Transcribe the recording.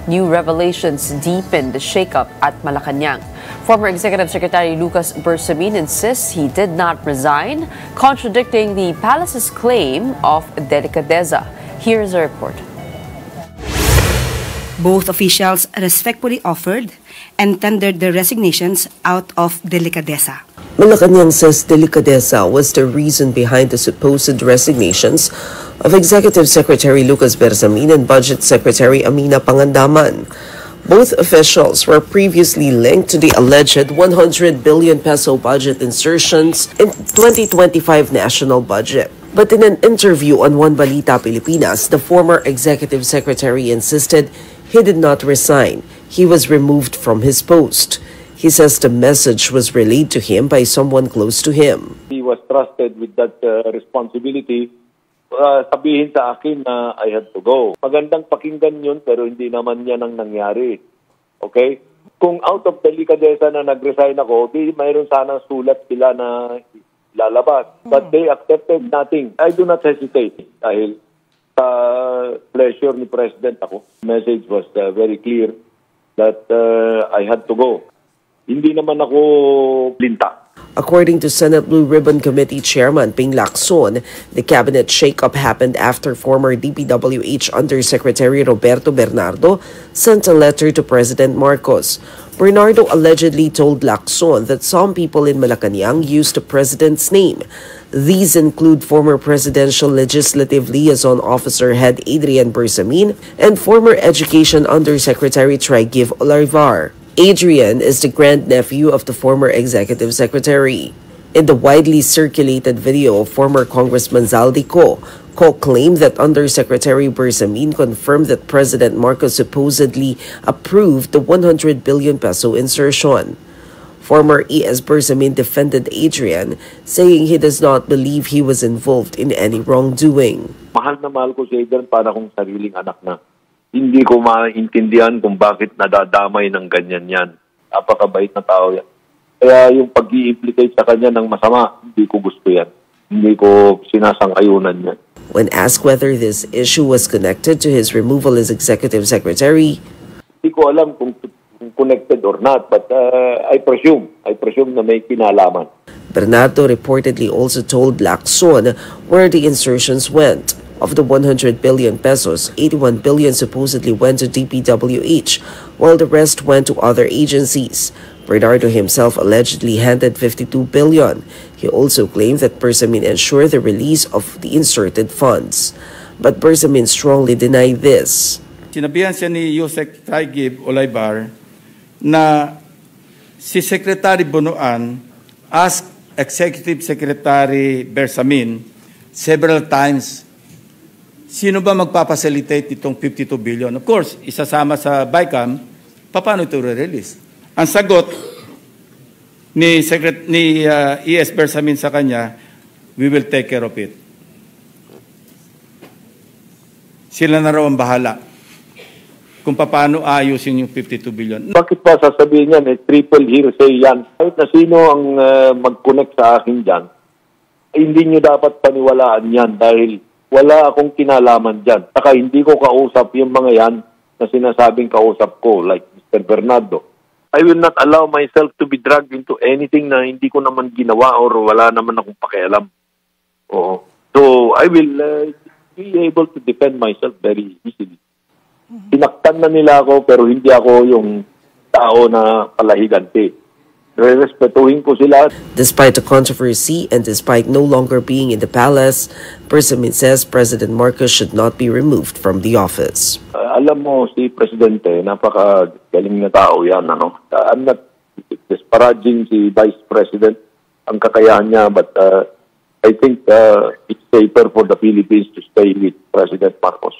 new revelations deepen the shakeup at Malacanang. Former Executive Secretary Lucas Bersamin insists he did not resign, contradicting the palace's claim of delicadeza. Here's a report. Both officials respectfully offered and tendered their resignations out of delicadeza. Malacanang says delicadeza was the reason behind the supposed resignations of Executive Secretary Lucas Bersamin and Budget Secretary Amina Pangandaman. Both officials were previously linked to the alleged 100 billion peso budget insertions in 2025 national budget. But in an interview on One Balita Pilipinas, the former Executive Secretary insisted he did not resign. He was removed from his post. He says the message was relayed to him by someone close to him. He was trusted with that responsibility. Sabihin sa akin na I had to go. Magandang pakinggan yun pero hindi naman yan ang nangyari. Okay? Kung out of delicadeza na nag-resign ako, di mayroon sana sulat sila na lalabas. But they accepted nothing. I do not hesitate dahil sa pleasure ni President ako. The message was very clear that I had to go. Hindi naman ako linta. According to Senate Blue Ribbon Committee Chairman Ping Lacson, the cabinet shakeup happened after former DPWH Undersecretary Roberto Bernardo sent a letter to President Marcos. Bernardo allegedly told Lacson that some people in Malacanang used the president's name. These include former Presidential Legislative Liaison Officer Head Adrian Bersamin and former Education Undersecretary Trigiv Olivar. Adrian is the grandnephew of the former executive secretary. In the widely circulated video of former Congressman Zaldi Co claimed that Undersecretary Bersamin confirmed that President Marcos supposedly approved the 100 billion peso insertion. Former ES Bersamin defended Adrian, saying he does not believe he was involved in any wrongdoing. Mahal na mahal ko si Adrian para kung sariling anak na. Hindi ko maintindihan kung bakit nadadamay ng ganyan yan. Napakabait na tao yan. Kaya yung pag-i-implicate sa kanya ng masama, hindi ko gusto yan. Hindi ko sinasang-ayunan yan. When asked whether this issue was connected to his removal as executive secretary, hindi ko alam kung connected or not, but I presume na may kinalaman. Bernardo reportedly also told Lacson where the insertions went. Of the 100 billion pesos, 81 billion supposedly went to DPWH, while the rest went to other agencies. Bernardo himself allegedly handed 52 billion. He also claimed that Bersamin ensured the release of the inserted funds. But Bersamin strongly denied this. Sinabihan siya ni Yusek Trigiv Olivar na si Secretary Bunuan asked Executive Secretary Bersamin several times, sino ba magpapacilitate itong 52 billion? Of course, isasama sa BICAM, paano ito re-release? Ang sagot ni ES Bersamin sa kanya, we will take care of it. Sila na raw ang bahala kung paano ayusin yung 52 billion. Bakit pa sasabihin yan, triple hearsay yan? Kahit na sino ang mag-connect sa akin dyan, hindi nyo dapat paniwalaan yan dahil wala akong kinalaman dyan. Saka hindi ko kausap yung mga yan na sinasabing kausap ko, like Mr. Bernardo. I will not allow myself to be dragged into anything na hindi ko naman ginawa or wala naman akong pakialam. Oo. So, I will be able to defend myself very easily. Tinaktan na nila ako pero hindi ako yung tao na palahiganti. Respetuhin ko sila. Despite the controversy and despite no longer being in the palace, Bersamin says President Marcos should not be removed from the office. Alam mo, si Presidente, napakagaling na tao yan. Ano? I'm not disparaging si Vice President, ang kakayahan niya, but I think it's safer for the Philippines to stay with President Marcos.